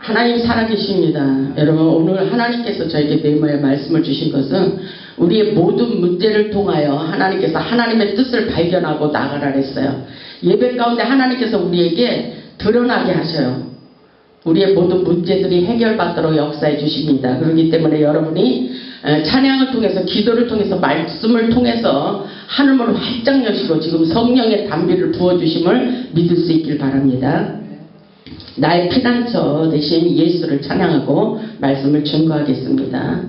하나님 살아계십니다. 여러분, 오늘 하나님께서 저에게 네모의 말씀을 주신 것은 우리의 모든 문제를 통하여 하나님께서 하나님의 뜻을 발견하고 나가라 했어요. 예배 가운데 하나님께서 우리에게 드러나게 하셔요. 우리의 모든 문제들이 해결받도록 역사해 주십니다. 그렇기 때문에 여러분이 찬양을 통해서, 기도를 통해서, 말씀을 통해서 하늘문을 활짝 여시고 지금 성령의 담비를 부어주심을 믿을 수 있길 바랍니다. 나의 피난처 대신 예수를 찬양하고 말씀을 증거하겠습니다.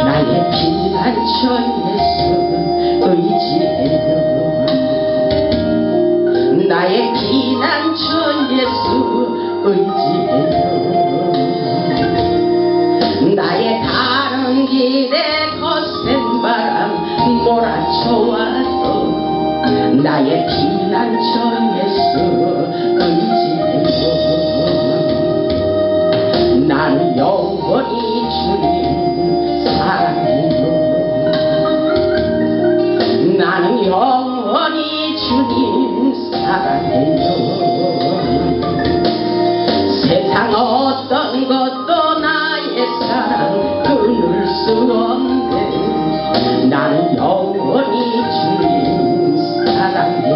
나의 피난처 예수 의지해요. 나의 피난처 예수 의지해요. 나의 가는 길에 거센 바람 몰아쳐와도 나의 피난처 예수 의지해요. 나는 영원히 주님 사랑해요. 나는 영원히 주님 사랑해요. 세상 어떤 것도 나의 사랑 끊을 수 없네. 나는 영원히 주님 사랑해요.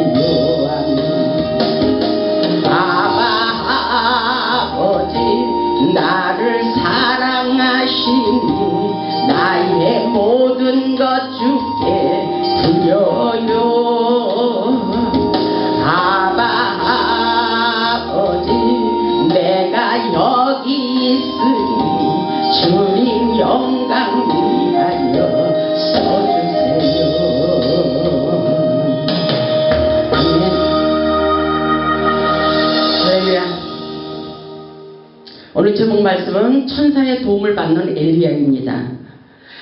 아버지 나를 사랑하시니 나의 모든 것 주께 드려요. 아버지 내가 여기 있으니 주님 영광 위하여 써주세요. 아멘. 할렐루야. 오늘 제목 말씀은 천사의 도움을 받는 엘리야입니다.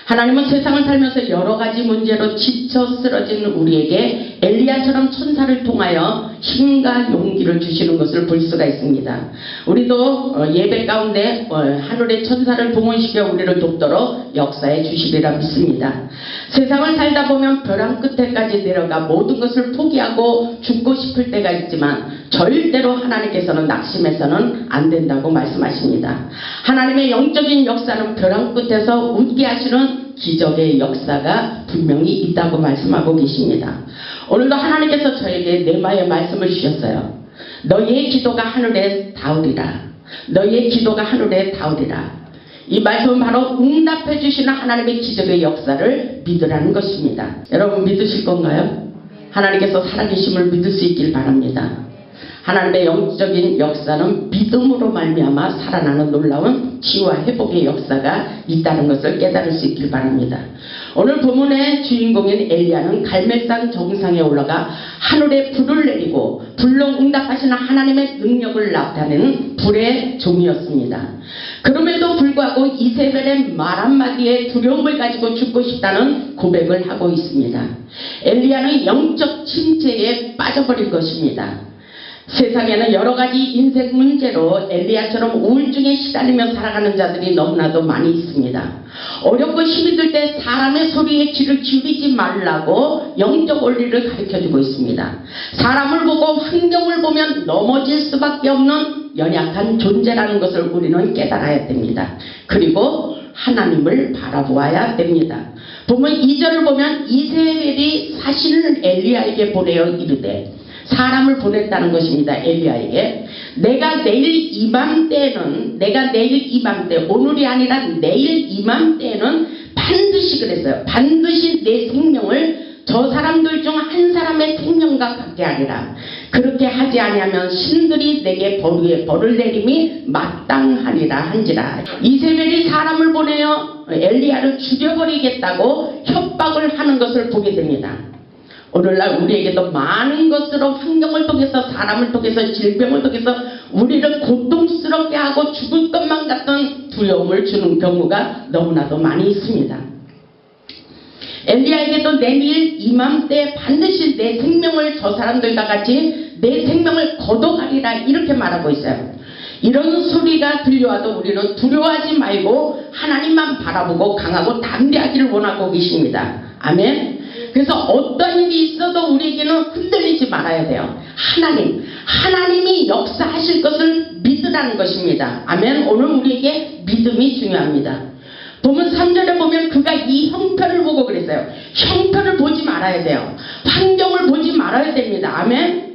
하나님은 세상을 살면서 여러 가지 문제로 지쳐 쓰러진 우리에게 엘리야처럼 천사를 통하여 힘과 용기를 주시는 것을 볼 수가 있습니다. 우리도 예배 가운데 하늘의 천사를 동원시켜 우리를 돕도록 역사해 주시리라 믿습니다. 세상을 살다 보면 벼랑 끝에까지 내려가 모든 것을 포기하고 죽고 싶을 때가 있지만 절대로 하나님께서는 낙심해서는 안 된다고 말씀하십니다. 하나님의 영적인 역사는 벼랑 끝에서 웃게 하시는 기적의 역사가 분명히 있다고 말씀하고 계십니다. 오늘도 하나님께서 저에게 네마의 말씀을 주셨어요. 너희의 기도가 하늘에 닿으리라. 너희의 기도가 하늘에 닿으리라. 이 말씀은 바로 응답해 주시는 하나님의 기적의 역사를 믿으라는 것입니다. 여러분 믿으실 건가요? 하나님께서 살아계심을 믿을 수 있길 바랍니다. 하나님의 영적인 역사는 믿음으로 말미암아 살아나는 놀라운 치유와 회복의 역사가 있다는 것을 깨달을 수 있길 바랍니다. 오늘 본문의 주인공인 엘리야는 갈멜산 정상에 올라가 하늘에 불을 내리고 불로 응답하시는 하나님의 능력을 나타내는 불의 종이었습니다. 그럼에도 불구하고 이세벨의 말 한마디에 두려움을 가지고 죽고 싶다는 고백을 하고 있습니다. 엘리야는 영적 침체에 빠져버린 것입니다. 세상에는 여러 가지 인생 문제로 엘리야처럼 우울증에 시달리며 살아가는 자들이 너무나도 많이 있습니다. 어렵고 힘이 들 때 사람의 소리에 귀를 기울이지 말라고 영적 원리를 가르쳐주고 있습니다. 사람을 보고 환경을 보면 넘어질 수밖에 없는 연약한 존재라는 것을 우리는 깨달아야 됩니다. 그리고 하나님을 바라보아야 됩니다. 보면 2절을 보면 이세벨이 사신을 엘리야에게 보내어 이르되 사람을 보냈다는 것입니다. 엘리야에게 내가 내일 이맘때는 오늘이 아니라 내일 이맘때는 반드시 그랬어요. 반드시 내 생명을 저 사람들 중 한 사람의 생명과 같게 하리라. 그렇게 하지 아니하면 신들이 내게 벌을 내림이 마땅하리라 한지라. 이세벨이 사람을 보내어 엘리야를 죽여버리겠다고 협박을 하는 것을 보게 됩니다. 오늘날 우리에게도 많은 것으로 환경을 통해서 사람을 통해서 질병을 통해서 우리를 고통스럽게 하고 죽을 것만 같은 두려움을 주는 경우가 너무나도 많이 있습니다. 엘리야에게도 내일 이맘때 반드시 내 생명을 저 사람들과 같이 내 생명을 거둬가리라 이렇게 말하고 있어요. 이런 소리가 들려와도 우리는 두려워하지 말고 하나님만 바라보고 강하고 담대하기를 원하고 계십니다. 아멘. 그래서 어떤 일이 있어도 우리에게는 흔들리지 말아야 돼요. 하나님이 역사하실 것을 믿으라는 것입니다. 아멘. 오늘 우리에게 믿음이 중요합니다. 보면 3절에 보면 그가 이 형편을 보고 그랬어요. 형편을 보지 말아야 돼요. 환경을 보지 말아야 됩니다. 아멘.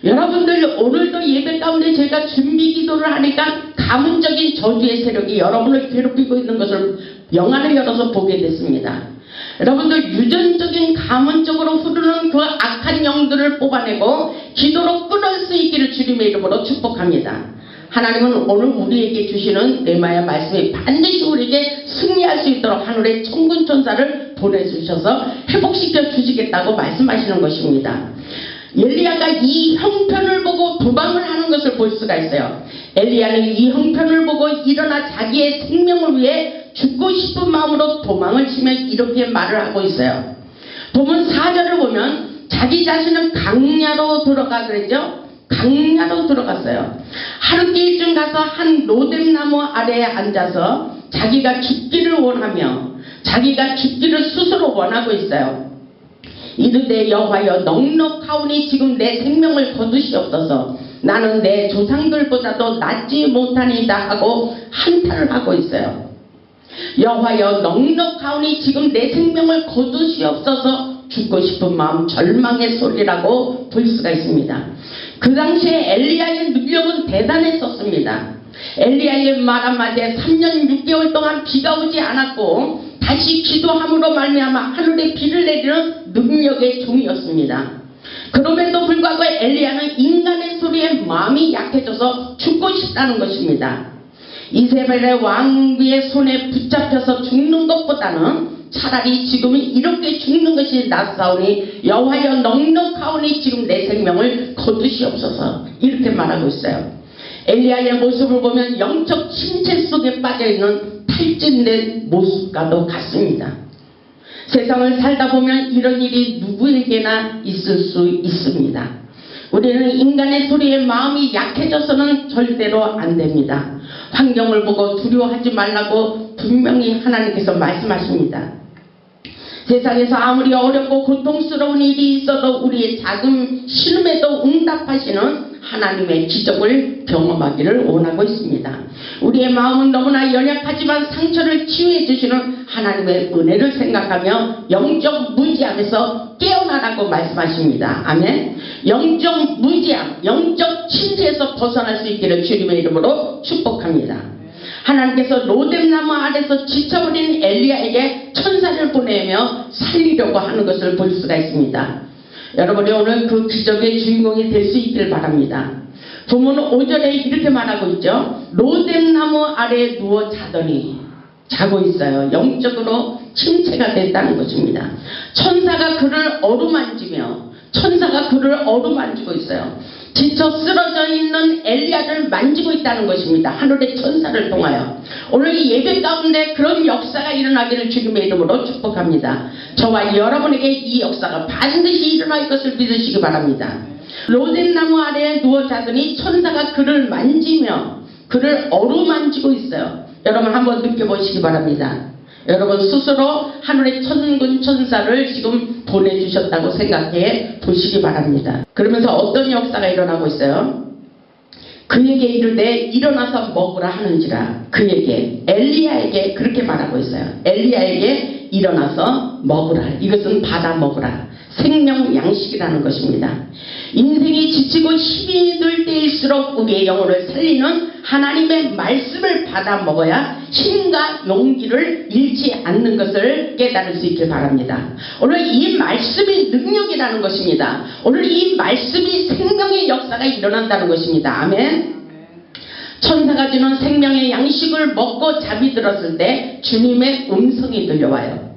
여러분들 오늘도 예배 가운데 제가 준비 기도를 하니까 가문적인 저주의 세력이 여러분을 괴롭히고 있는 것을 영안을 열어서 보게 됐습니다. 여러분들 유전적인 가문적으로 흐르는 그 악한 영들을 뽑아내고 기도로 끊을 수 있기를 주님의 이름으로 축복합니다. 하나님은 오늘 우리에게 주시는 레마야 말씀이 반드시 우리에게 승리할 수 있도록 하늘의 천군 천사를 보내주셔서 회복시켜 주시겠다고 말씀하시는 것입니다. 엘리야가 이 형편을 보고 도망을 하는 것을 볼 수가 있어요. 엘리야는 이 형편을 보고 일어나 자기의 생명을 위해 죽고 싶은 마음으로 도망을 치며 이렇게 말을 하고 있어요. 보면 4절을 보면 자기 자신은 강야로 들어가 그랬죠. 강야로 들어갔어요. 하룻길쯤 가서 한 로뎀나무 아래에 앉아서 자기가 죽기를 원하며 자기가 죽기를 스스로 원하고 있어요. 이르되 여호와여 넉넉하오니 지금 내 생명을 거두시옵소서. 나는 내 조상들보다도 낫지 못하니이다 하고 한탄을 하고 있어요. 여호와여 넉넉하오니 지금 내 생명을 거두시옵소서. 죽고 싶은 마음 절망의 소리라고 볼 수가 있습니다. 그 당시에 엘리야의 능력은 대단했었습니다. 엘리야의 말 한마디에 3년 6개월 동안 비가 오지 않았고 다시 기도함으로 말미암아 하늘에 비를 내리는 능력의 종이었습니다. 그럼에도 불구하고 엘리야는 인간의 소리에 마음이 약해져서 죽고 싶다는 것입니다. 이세벨의 왕비의 손에 붙잡혀서 죽는 것보다는 차라리 지금은 이렇게 죽는 것이 낫사오니 여호와여 넉넉하오니 지금 내 생명을 거두시옵소서. 이렇게 말하고 있어요. 엘리야의 모습을 보면 영적 침체 속에 빠져있는 탈진된 모습과도 같습니다. 세상을 살다 보면 이런 일이 누구에게나 있을 수 있습니다. 우리는 인간의 소리에 마음이 약해져서는 절대로 안 됩니다. 환경을 보고 두려워하지 말라고 분명히 하나님께서 말씀하십니다. 세상에서 아무리 어렵고 고통스러운 일이 있어도 우리의 작은 신음에도 응답하시는 하나님의 기적을 경험하기를 원하고 있습니다. 우리의 마음은 너무나 연약하지만 상처를 치유해 주시는 하나님의 은혜를 생각하며 영적 무지함에서 깨어나라고 말씀하십니다. 아멘. 영적 무지함, 영적 침체에서 벗어날 수 있기를 주님의 이름으로 축복합니다. 하나님께서 로뎀나무 아래서 지쳐버린 엘리야에게 천사를 보내며 살리려고 하는 것을 볼 수가 있습니다. 여러분이 오늘 그 기적의 주인공이 될 수 있기를 바랍니다. 부모는 5절에 이렇게 말하고 있죠. 로뎀나무 아래에 누워 자고 있어요. 영적으로 침체가 됐다는 것입니다. 천사가 그를 어루만지고 있어요. 지쳐 쓰러져 있는 엘리야를 만지고 있다는 것입니다. 하늘의 천사를 통하여. 오늘 이 예배 가운데 그런 역사가 일어나기를 주님의 이름으로 축복합니다. 저와 여러분에게 이 역사가 반드시 일어날 것을 믿으시기 바랍니다. 로뎀나무 아래에 누워 자더니 천사가 그를 만지며 그를 어루만지고 있어요. 여러분 한번 느껴보시기 바랍니다. 여러분 스스로 하늘의 천군 천사를 지금 보내주셨다고 생각해 보시기 바랍니다. 그러면서 어떤 역사가 일어나고 있어요? 그에게 이르되 일어나서 먹으라 하는지라. 그에게 엘리야에게 그렇게 말하고 있어요. 엘리야에게 일어나서 먹으라. 이것은 받아 먹으라. 생명 양식이라는 것입니다. 인생이 지치고 힘이 들 때일수록 우리의 영혼을 살리는 하나님의 말씀을 받아 먹어야 힘과 용기를 잃지 않는 것을 깨달을 수 있길 바랍니다. 오늘 이 말씀이 능력이라는 것입니다. 오늘 이 말씀이 생명의 역사가 일어난다는 것입니다. 아멘. 천사가 주는 생명의 양식을 먹고 잠이 들었을 때 주님의 음성이 들려와요.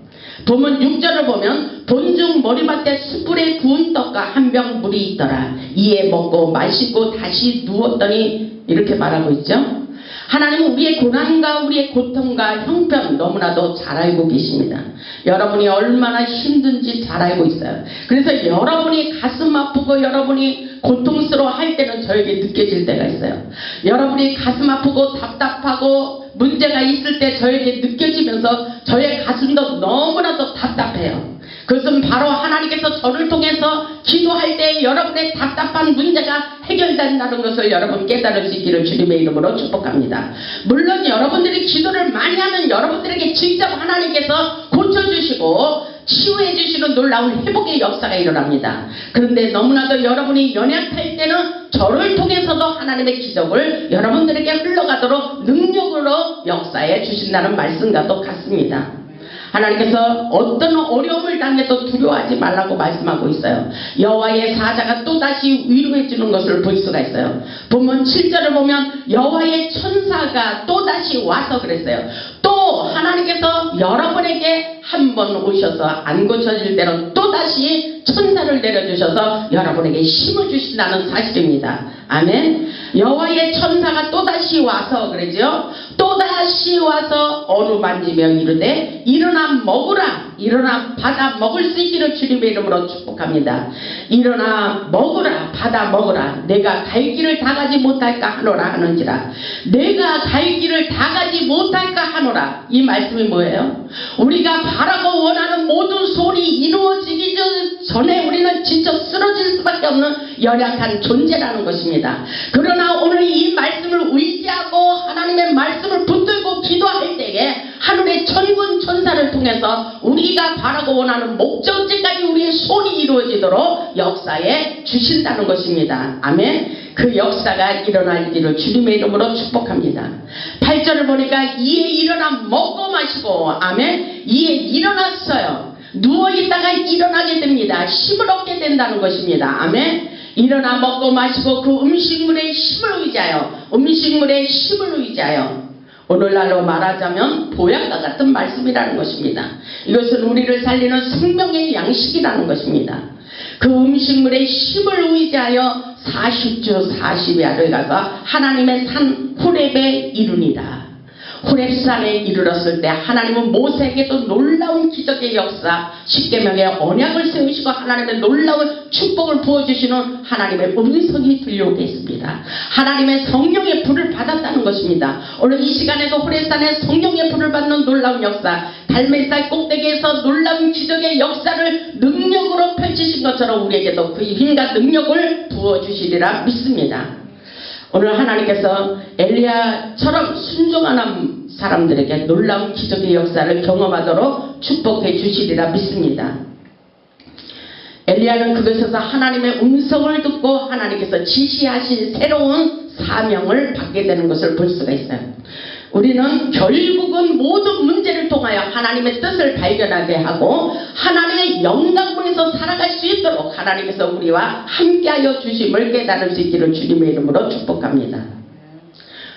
보면 6절을 보면 본중 머리맡에 숯불에 구운 떡과 한 병 물이 있더라. 이에 먹고 마시고 다시 누웠더니 이렇게 말하고 있죠. 하나님은 우리의 고난과 우리의 고통과 형편 너무나도 잘 알고 계십니다. 여러분이 얼마나 힘든지 잘 알고 있어요. 그래서 여러분이 가슴 아프고 여러분이 고통스러워 할 때는 저에게 느껴질 때가 있어요. 여러분이 가슴 아프고 답답하고 문제가 있을 때 저에게 느껴지면서 저의 가슴도 너무나도 답답해요. 그것은 바로 하나님께서 저를 통해서 기도할 때 여러분의 답답한 문제가 해결된다는 것을 여러분 깨달을 수 있기를 주님의 이름으로 축복합니다. 물론 여러분들이 기도를 많이 하면 여러분들에게 직접 하나님께서 고쳐주시고 치유해 주시는 놀라운 회복의 역사가 일어납니다. 그런데 너무나도 여러분이 연약할 때는 저를 통해서도 하나님의 기적을 여러분들에게 흘러가도록 능력으로 역사해 주신다는 말씀과도 같습니다. 하나님께서 어떤 어려움을 당해도 두려워하지 말라고 말씀하고 있어요. 여호와의 사자가 또다시 위로해 주는 것을 볼 수가 있어요. 본문 7절을 보면 여호와의 천사가 또다시 와서 그랬어요. 또 하나님께서 여러분에게 한 번 오셔서 안 고쳐질 때는 또다시 천사를 내려주셔서 여러분에게 힘을 주신다는 사실입니다. 아멘. 여호와의 천사가 또다시 와서 그러죠. 또다시 와서 어루만지며 이르되 일어나 먹으라. 일어나 받아 먹을 수 있기를 주님의 이름으로 축복합니다. 일어나 먹으라. 받아 먹으라. 내가 갈 길을 다 가지 못할까 하노라 하는지라. 내가 갈 길을 다 가지 못할까 하노라. 이 말씀이 뭐예요? 우리가 바라고 원하는 모든 소원이 이루어지기 전에 우리는 진짜 쓰러질 수밖에 없는 연약한 존재라는 것입니다. 그러나 오늘 이 말씀을 의지하고 하나님의 말씀을 붙들고 기도할 때에 하늘의 천군 천사를 통해서 우리가 바라고 원하는 목적지까지 우리의 소원이 이루어지도록 역사해 주신다는 것입니다. 아멘. 그 역사가 일어날 길을 주님의 이름으로 축복합니다. 8절을 보니까 이에 일어나 먹고 마시고 아멘. 이에 일어났어요. 누워있다가 일어나게 됩니다. 힘을 얻게 된다는 것입니다. 아멘. 일어나 먹고 마시고 그 음식물의 힘을 의지하여 오늘날로 말하자면 보약과 같은 말씀이라는 것입니다. 이것은 우리를 살리는 생명의 양식이라는 것입니다. 그 음식물의 힘을 의지하여 40주 40야를 가서 하나님의 산 호렙에 이르니라. 호렙산에 이르렀을 때 하나님은 모세에게도 놀라운 기적의 역사, 십계명의 언약을 세우시고 하나님의 놀라운 축복을 부어주시는 하나님의 음성이 들려오게 했습니다. 하나님의 성령의 불을 받았다는 것입니다. 오늘 이 시간에도 호렙산에 성령의 불을 받는 놀라운 역사, 갈멜산 꼭대기에서 놀라운 기적의 역사를 능력으로 펼치신 것처럼 우리에게도 그 힘과 능력을 부어주시리라 믿습니다. 오늘 하나님께서 엘리야처럼 순종하는 사람들에게 놀라운 기적의 역사를 경험하도록 축복해 주시리라 믿습니다. 엘리야는 그것에서 하나님의 음성을 듣고 하나님께서 지시하신 새로운 사명을 받게 되는 것을 볼 수가 있어요. 우리는 결국은 모든 문제를 통하여 하나님의 뜻을 발견하게 하고 하나님의 영광에서 살아갈 수 있도록 하나님께서 우리와 함께하여 주심을 깨달을 수 있기를 주님의 이름으로 축복합니다.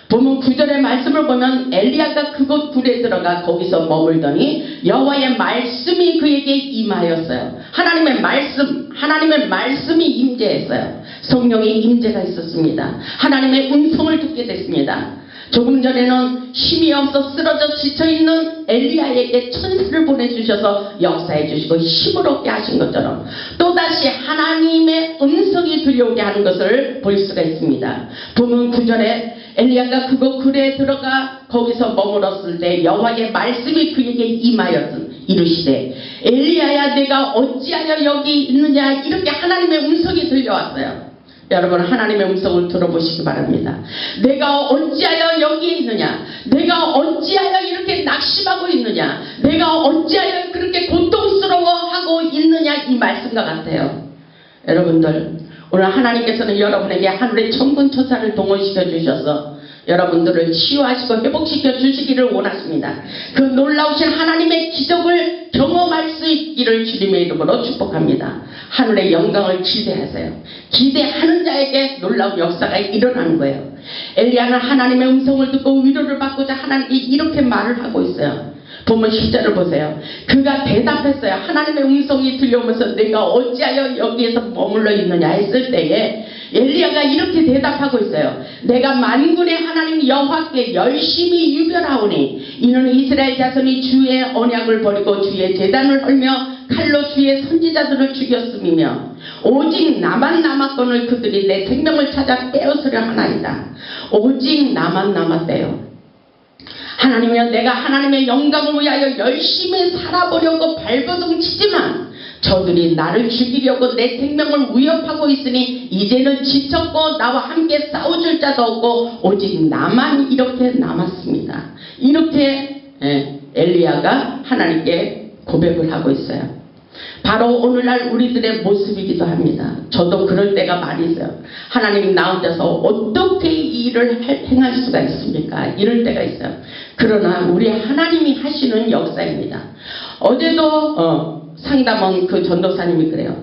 본문 9절의 말씀을 보면 엘리야가 그곳 굴에 들어가 거기서 머물더니 여호와의 말씀이 그에게 임하였어요. 하나님의 말씀이 임재했어요. 성령의 임재가 있었습니다. 하나님의 음성을 듣게 됐습니다. 조금 전에는 힘이 없어 쓰러져 지쳐있는 엘리야에게 천사를 보내주셔서 역사해 주시고 힘을 얻게 하신 것처럼 또다시 하나님의 음성이 들려오게 하는 것을 볼 수가 있습니다. 본문 9절에 엘리야가 그곳 굴에 들어가 거기서 머물었을 때 여호와의 말씀이 그에게 임하였음 이르시되 엘리야야 내가 어찌하여 여기 있느냐 이렇게 하나님의 음성이 들려왔어요. 여러분 하나님의 음성을 들어보시기 바랍니다. 내가 어찌하여 여기에 있느냐, 내가 어찌하여 이렇게 낙심하고 있느냐, 내가 어찌하여 그렇게 고통스러워하고 있느냐 이 말씀과 같아요. 여러분들 오늘 하나님께서는 여러분에게 하늘의 천군 천사를 동원시켜 주셔서 여러분들을 치유하시고 회복시켜 주시기를 원하십니다. 그 놀라우신 하나님의 기적을 경험할 수 있기를 주님의 이름으로 축복합니다. 하늘의 영광을 기대하세요. 기대하는 자에게 놀라운 역사가 일어나는 거예요. 엘리야는 하나님의 음성을 듣고 위로를 받고자 하나님께 이렇게 말을 하고 있어요. 본문 10절을 보세요. 그가 대답했어요. 하나님의 음성이 들려오면서 내가 어찌하여 여기에서 머물러 있느냐 했을 때에 엘리야가 이렇게 대답하고 있어요. 내가 만군의 하나님 여호와께 열심히 유별하오니 이는 이스라엘 자손이 주의 언약을 버리고 주의 제단을 헐며 칼로 주의 선지자들을 죽였음이며 오직 나만 남았거늘 그들이 내 생명을 찾아 빼앗으려 하나이다. 오직 나만 남았대요. 하나님이여, 내가 하나님의 영광을 위하여 열심히 살아보려고 발버둥 치지만 저들이 나를 죽이려고 내 생명을 위협하고 있으니 이제는 지쳤고 나와 함께 싸워줄 자도 없고 오직 나만 이렇게 남았습니다. 이렇게 엘리야가 하나님께 고백을 하고 있어요. 바로 오늘날 우리들의 모습이기도 합니다. 저도 그럴 때가 많이 있어요. 하나님, 나 혼자서 어떻게 이 일을 행할 수가 있습니까? 이럴 때가 있어요. 그러나 우리 하나님이 하시는 역사입니다. 어제도 상담원 그 전도사님이 그래요.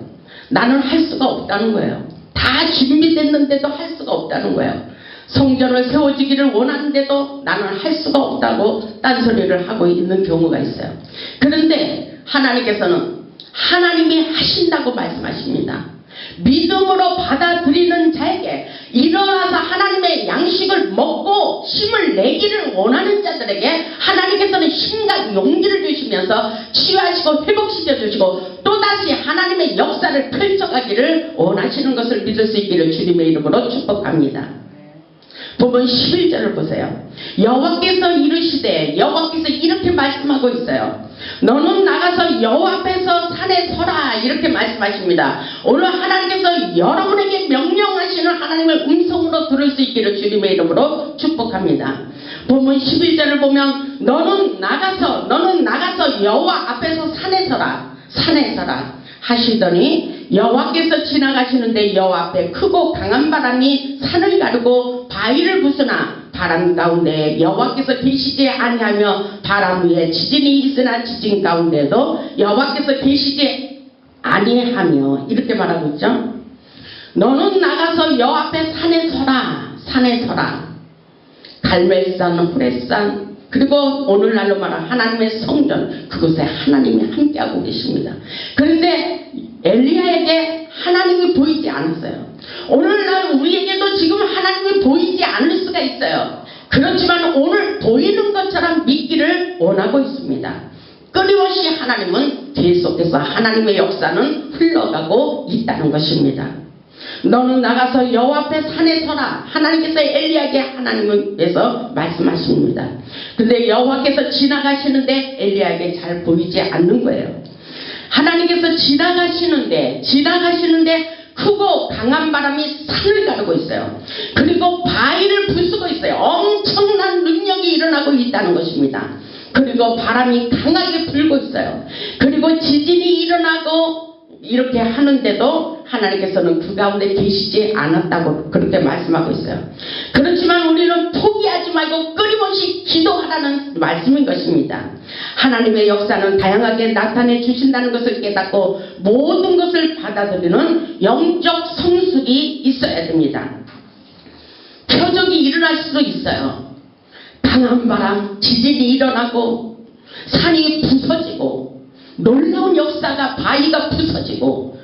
나는 할 수가 없다는 거예요. 다 준비됐는데도 할 수가 없다는 거예요. 성전을 세워지기를 원하는데도 나는 할 수가 없다고 딴소리를 하고 있는 경우가 있어요. 그런데 하나님께서는 하나님이 하신다고 말씀하십니다. 믿음으로 받아들이는 자에게, 일어나서 하나님의 양식을 먹고 힘을 내기를 원하는 자들에게 하나님께서는 힘과 용기를 주시면서 치유하시고 회복시켜 주시고 또다시 하나님의 역사를 펼쳐가기를 원하시는 것을 믿을 수 있기를 주님의 이름으로 축복합니다. 부분 11절을 보세요. 여호와께서 이르시되, 여호와께서 이렇게 말씀하고 있어요. 너는 나가서 여호와 앞에서 산에 서라, 이렇게 말씀하십니다. 오늘 하나님께서 여러분에게 명령하시는 하나님의 음성으로 들을 수 있기를 주님의 이름으로 축복합니다. 본문 11절을 보면 너는 나가서 여호와 앞에서 산에 서라, 산에 서라 하시더니 여호와께서 지나가시는데 여호와 앞에 크고 강한 바람이 산을 가르고 바위를 부수나 바람 가운데 여호와께서 계시지 아니하며 바람 위에 지진이 있으나 지진 가운데도 여호와께서 계시지 아니하며, 이렇게 말하고 있죠. 너는 나가서 여호와 앞에 산에 서라, 산에 서라. 갈멜산, 호렙산, 그리고 오늘날로 말하는 하나님의 성전, 그곳에 하나님이 함께하고 계십니다. 그런데 엘리야에게 하나님이 보이지 않았어요. 오늘날 우리에게도 지금 하나님이 보이지 않을 수가 있어요. 그렇지만 오늘 보이는 것처럼 믿기를 원하고 있습니다. 끊임없이 하나님은 계속해서 하나님의 역사는 흘러가고 있다는 것입니다. 너는 나가서 여호와 앞에 산에 서라. 하나님께서 엘리야에게 하나님께서 말씀하십니다. 근데 여호와께서 지나가시는데 엘리야에게 잘 보이지 않는 거예요. 하나님께서 지나가시는데 크고 강한 바람이 산을 가르고 있어요. 그리고 바위를 부수고 있어요. 엄청난 능력이 일어나고 있다는 것입니다. 그리고 바람이 강하게 불고 있어요. 그리고 지진이 일어나고 이렇게 하는데도 하나님께서는 그 가운데 계시지 않았다고 그렇게 말씀하고 있어요. 그렇지만 우리는 포기하지 말고 끊임없이 기도하라는 말씀인 것입니다. 하나님의 역사는 다양하게 나타내 주신다는 것을 깨닫고 모든 것을 받아들이는 영적 성숙이 있어야 됩니다. 표적이 일어날 수도 있어요. 강한 바람, 지진이 일어나고 산이 부서지고 놀라운 역사가, 바위가 부서지고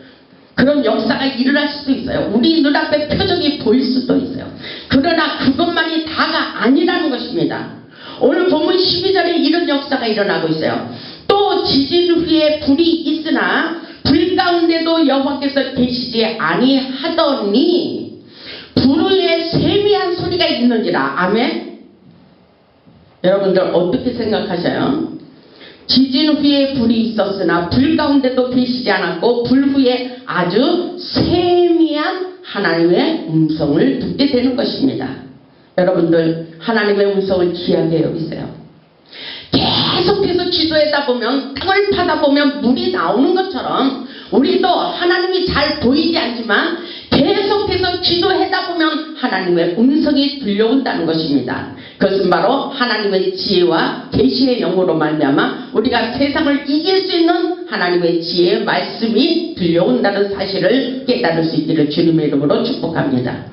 그런 역사가 일어날 수도 있어요. 우리 눈앞에 표적이 보일 수도 있어요. 그러나 그것만이 다가 아니라는 것입니다. 오늘 본문 12절에 이런 역사가 일어나고 있어요. 또 지진 후에 불이 있으나 불 가운데도 여호와께서 계시지 아니하더니 불 위에 세미한 소리가 있는지라. 아멘. 여러분들 어떻게 생각하셔요? 지진 후에 불이 있었으나 불 가운데도 계시지 않았고 불 후에 아주 세미한 하나님의 음성을 듣게 되는 것입니다. 여러분들 하나님의 음성을 귀하게 여기세요. 계속해서 기도하다 보면, 땅을 파다 보면 물이 나오는 것처럼 우리도 하나님이 잘 보이지 않지만 계속해서 기도하다 보면 하나님의 음성이 들려온다는 것입니다. 그것은 바로 하나님의 지혜와 계시의 영으로 말미암아 우리가 세상을 이길 수 있는 하나님의 지혜의 말씀이 들려온다는 사실을 깨달을 수 있기를 주님의 이름으로 축복합니다.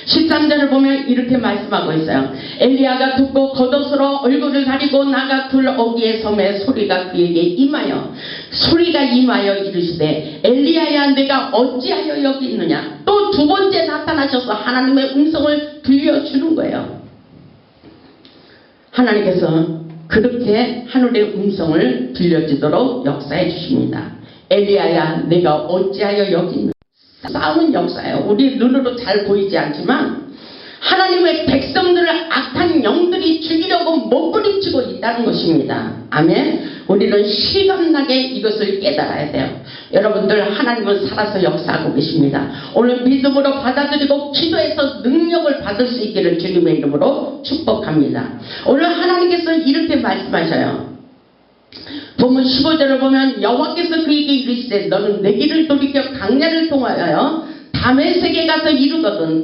13절을 보면 이렇게 말씀하고 있어요. 엘리야가 듣고 겉옷으로 얼굴을 가리고 나가 굴 어귀의 섬에 소리가 그에게 임하여 이르시되 엘리야야 내가 어찌하여 여기 있느냐. 또 두 번째 나타나셔서 하나님의 음성을 들려주는 거예요. 하나님께서 그렇게 하늘의 음성을 들려주도록 역사해 주십니다. 엘리야야 내가 어찌하여 여기 있느냐. 싸우는 역사예요. 우리 눈으로 잘 보이지 않지만 하나님의 백성들을 악한 영들이 죽이려고 몸부림치고 있다는 것입니다. 아멘. 우리는 실감나게 이것을 깨달아야 돼요. 여러분들, 하나님은 살아서 역사하고 계십니다. 오늘 믿음으로 받아들이고 기도해서 능력을 받을 수 있기를 주님의 이름으로 축복합니다. 오늘 하나님께서 이렇게 말씀하셔요. 본문 15절을 보면 여호와께서 그에게 이르시되 너는 내 길을 돌이켜 강야를 통하여 다메섹에 가서 이루거든.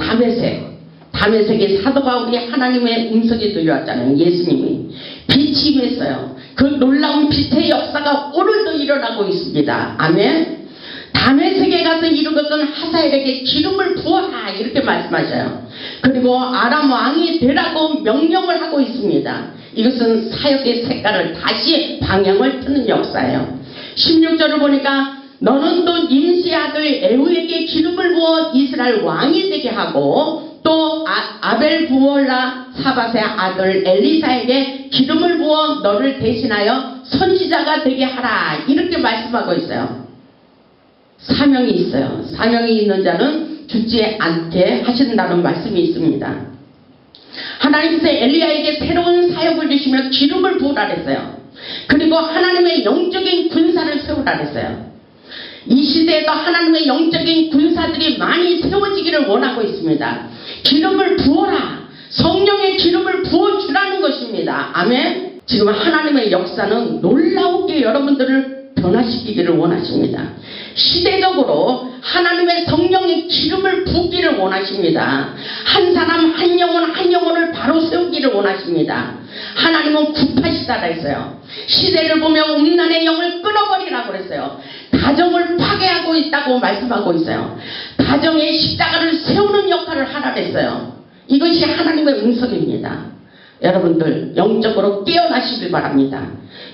다메섹의 사도가 우리 하나님의 음성이 들려왔잖아요. 예수님이 빛이 임했어요. 그 놀라운 빛의 역사가 오늘도 일어나고 있습니다. 아멘. 다메섹에 가서 이루거든 하사엘에게 기름을 부어라 이렇게 말씀하셔요. 그리고 아람 왕이 되라고 명령을 하고 있습니다. 이것은 사역의 색깔을 다시 방향을 트는 역사예요. 16절을 보니까 너는 또 nim시의 아들 에후에게 기름을 부어 이스라엘 왕이 되게 하고 또 아벨 부올라 사밧의 아들 엘리사에게 기름을 부어 너를 대신하여 선지자가 되게 하라 이렇게 말씀하고 있어요. 사명이 있어요. 사명이 있는 자는 죽지 않게 하신다는 말씀이 있습니다. 하나님께서 엘리야에게 새로운 사역을 주시며 기름을 부으라 했어요. 그리고 하나님의 영적인 군사를 세우라 했어요. 이 시대에도 하나님의 영적인 군사들이 많이 세워지기를 원하고 있습니다. 기름을 부어라. 성령의 기름을 부어주라는 것입니다. 아멘. 지금 하나님의 역사는 놀라우게 여러분들을 변화시키기를 원하십니다. 시대적으로 하나님의 성령의 기름을 붓기를 원하십니다. 한 사람 한 영혼을 바로 세우기를 원하십니다. 하나님은 굽하시다라 했어요. 시대를 보며 음란의 영을 끊어버리라고 그랬어요. 가정을 파괴하고 있다고 말씀하고 있어요. 가정의 십자가를 세우는 역할을 하라 했어요. 이것이 하나님의 음성입니다. 여러분들 영적으로 깨어나시길 바랍니다.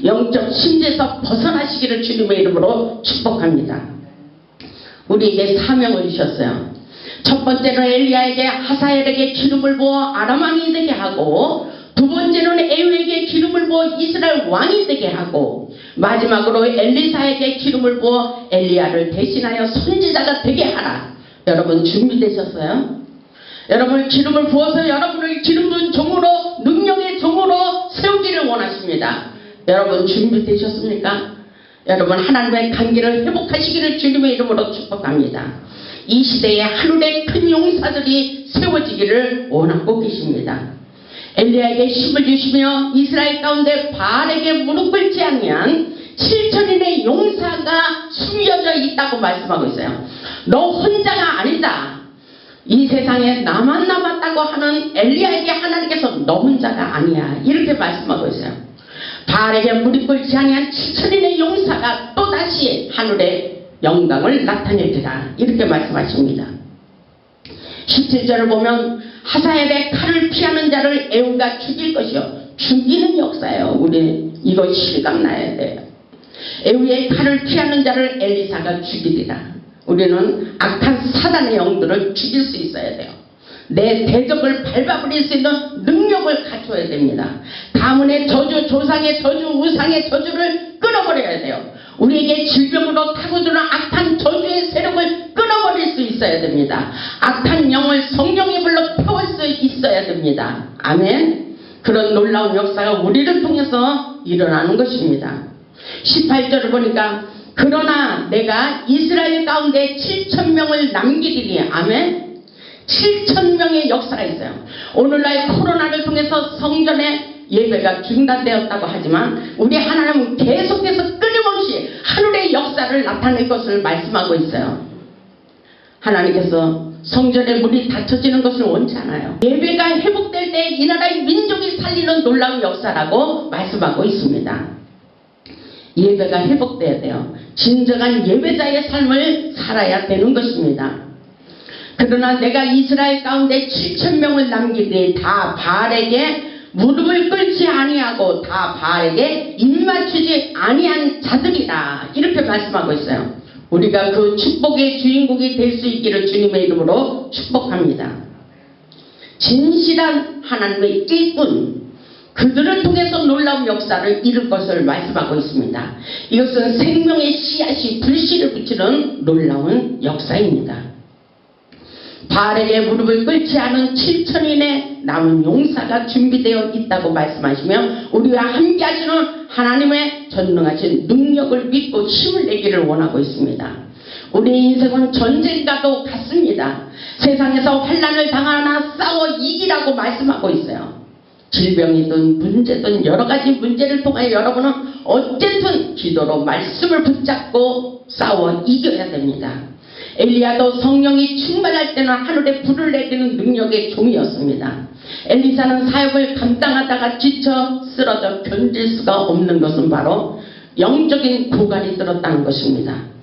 영적 심지에서 벗어나시기를 주님의 이름으로 축복합니다. 우리에게 사명을 주셨어요. 첫 번째는 엘리야에게 하사엘에게 기름을 부어 아람 왕이 되게 하고, 두 번째는 에후에게 기름을 부어 이스라엘 왕이 되게 하고, 마지막으로 엘리사에게 기름을 부어 엘리야를 대신하여 선지자가 되게 하라. 여러분 준비되셨어요? 여러분 기름을 부어서 여러분을 기름 부은 종으로, 능력의 종으로 세우기를 원하십니다. 여러분 준비되셨습니까? 여러분 하나님의 관계를 회복하시기를 주님의 이름으로 축복합니다. 이 시대에 하늘의 큰 용사들이 세워지기를 원하고 계십니다. 엘리야에게 힘을 주시며 이스라엘 가운데 바알에게 무릎 꿇지 아니한 7천인의 용사가 숨겨져 있다고 말씀하고 있어요. 너 혼자가 아니다. 이 세상에 나만 남았다고 하는 엘리야에게 하나님께서 너 혼자가 아니야 이렇게 말씀하고 있어요. 바알에게 무릎 꿇지 아니한 7천인의 용사가 또다시 하늘의 영광을 나타내리라 이렇게 말씀하십니다. 17절을 보면 하사엘의 칼을 피하는 자를 에후가 죽일 것이요. 죽이는 역사예요. 우리 이거 실감나야 돼요. 에후의 칼을 피하는 자를 엘리사가 죽이리라. 우리는 악한 사단의 영들을 죽일 수 있어야 돼요. 내 대적을 밟아버릴 수 있는 능력을 갖춰야 됩니다. 가문의 저주, 조상의 저주, 우상의 저주를 끊어버려야 돼요. 우리에게 질병으로 타고드는 악한 저주의 세력을 끊어버릴 수 있어야 됩니다. 악한 영을 성령의 불로 태울 수 있어야 됩니다. 아멘. 그런 놀라운 역사가 우리를 통해서 일어나는 것입니다. 18절을 보니까 그러나 내가 이스라엘 가운데 7,000명을 남기리니 아멘. 7,000명의 역사가 있어요. 오늘날 코로나를 통해서 성전의 예배가 중단되었다고 하지만 우리 하나님은 계속해서 끊임없이 하늘의 역사를 나타낼 것을 말씀하고 있어요. 하나님께서 성전의 문이 닫혀지는 것을 원치 않아요. 예배가 회복될 때 이 나라의 민족이 살리는 놀라운 역사라고 말씀하고 있습니다. 예배가 회복돼야 돼요. 진정한 예배자의 삶을 살아야 되는 것입니다. 그러나 내가 이스라엘 가운데 7,000명을 남기되 다 바알에게 무릎을 꿇지 아니하고 다 바알에게 입맞추지 아니한 자들이다 이렇게 말씀하고 있어요. 우리가 그 축복의 주인공이 될 수 있기를 주님의 이름으로 축복합니다. 진실한 하나님의 일꾼, 그들을 통해서 놀라운 역사를 이룰 것을 말씀하고 있습니다. 이것은 생명의 씨앗이 불씨를 붙이는 놀라운 역사입니다. 바알에게 무릎을 꿇지 않은 7천인의 남은 용사가 준비되어 있다고 말씀하시며 우리와 함께 하시는 하나님의 전능하신 능력을 믿고 힘을 내기를 원하고 있습니다. 우리의 인생은 전쟁과도 같습니다. 세상에서 환난을 당하나 싸워 이기라고 말씀하고 있어요. 질병이든 문제든 여러가지 문제를 통하여 여러분은 어쨌든 기도로 말씀을 붙잡고 싸워 이겨야 됩니다. 엘리야도 성령이 충만할 때는 하늘에 불을 내리는 능력의 종이었습니다. 엘리사는 사역을 감당하다가 지쳐 쓰러져 견딜 수가 없는 것은 바로 영적인 고갈이 들었다는 것입니다.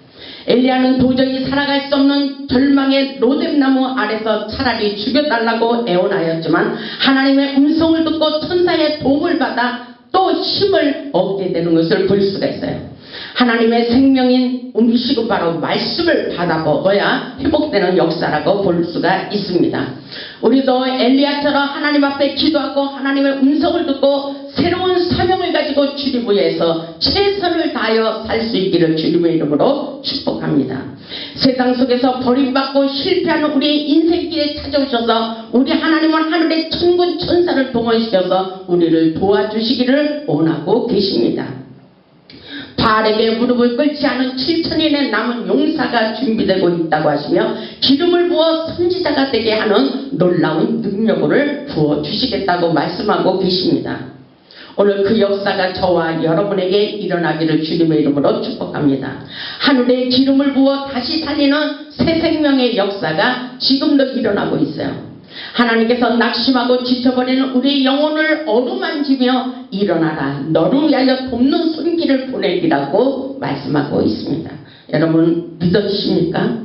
엘리야는 도저히 살아갈 수 없는 절망의 로뎀나무 아래서 차라리 죽여달라고 애원하였지만 하나님의 음성을 듣고 천사의 도움을 받아 또 힘을 얻게 되는 것을 볼 수가 있어요. 하나님의 생명인 음식은 바로 말씀을 받아 먹어야 회복되는 역사라고 볼 수가 있습니다. 우리도 엘리야처럼 하나님 앞에 기도하고 하나님의 음성을 듣고 새로운 사명을 가지고 주님 위해서 최선을 다하여 살 수 있기를 주님의 이름으로 축복합니다. 세상 속에서 버림받고 실패하는 우리의 인생길에 찾아오셔서 우리 하나님은 하늘의 천군 천사를 동원시켜서 우리를 도와주시기를 원하고 계십니다. 바알에게 무릎을 꿇지 않은 7천인의 남은 용사가 준비되고 있다고 하시며 기름을 부어 선지자가 되게 하는 놀라운 능력을 부어주시겠다고 말씀하고 계십니다. 오늘 그 역사가 저와 여러분에게 일어나기를 주님의 이름으로 축복합니다. 하늘에 기름을 부어 다시 살리는 새 생명의 역사가 지금도 일어나고 있어요. 하나님께서 낙심하고 지쳐버리는 우리의 영혼을 어루만지며 일어나라 너를 위하여 돕는 손길을 보내기라고 말씀하고 있습니다. 여러분 믿어지십니까?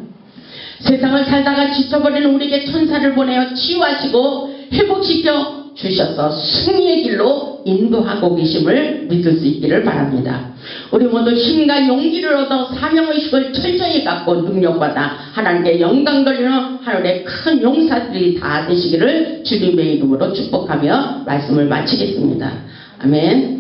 세상을 살다가 지쳐버리는 우리에게 천사를 보내어 치유하시고 회복시켜 주셔서 승리의 길로 인도하고 계심을 믿을 수 있기를 바랍니다. 우리 모두 힘과 용기를 얻어 사명의식을 철저히 갖고 능력받아 하나님께 영광 돌리는 하늘의 큰 용사들이 다 되시기를 주님의 이름으로 축복하며 말씀을 마치겠습니다. 아멘.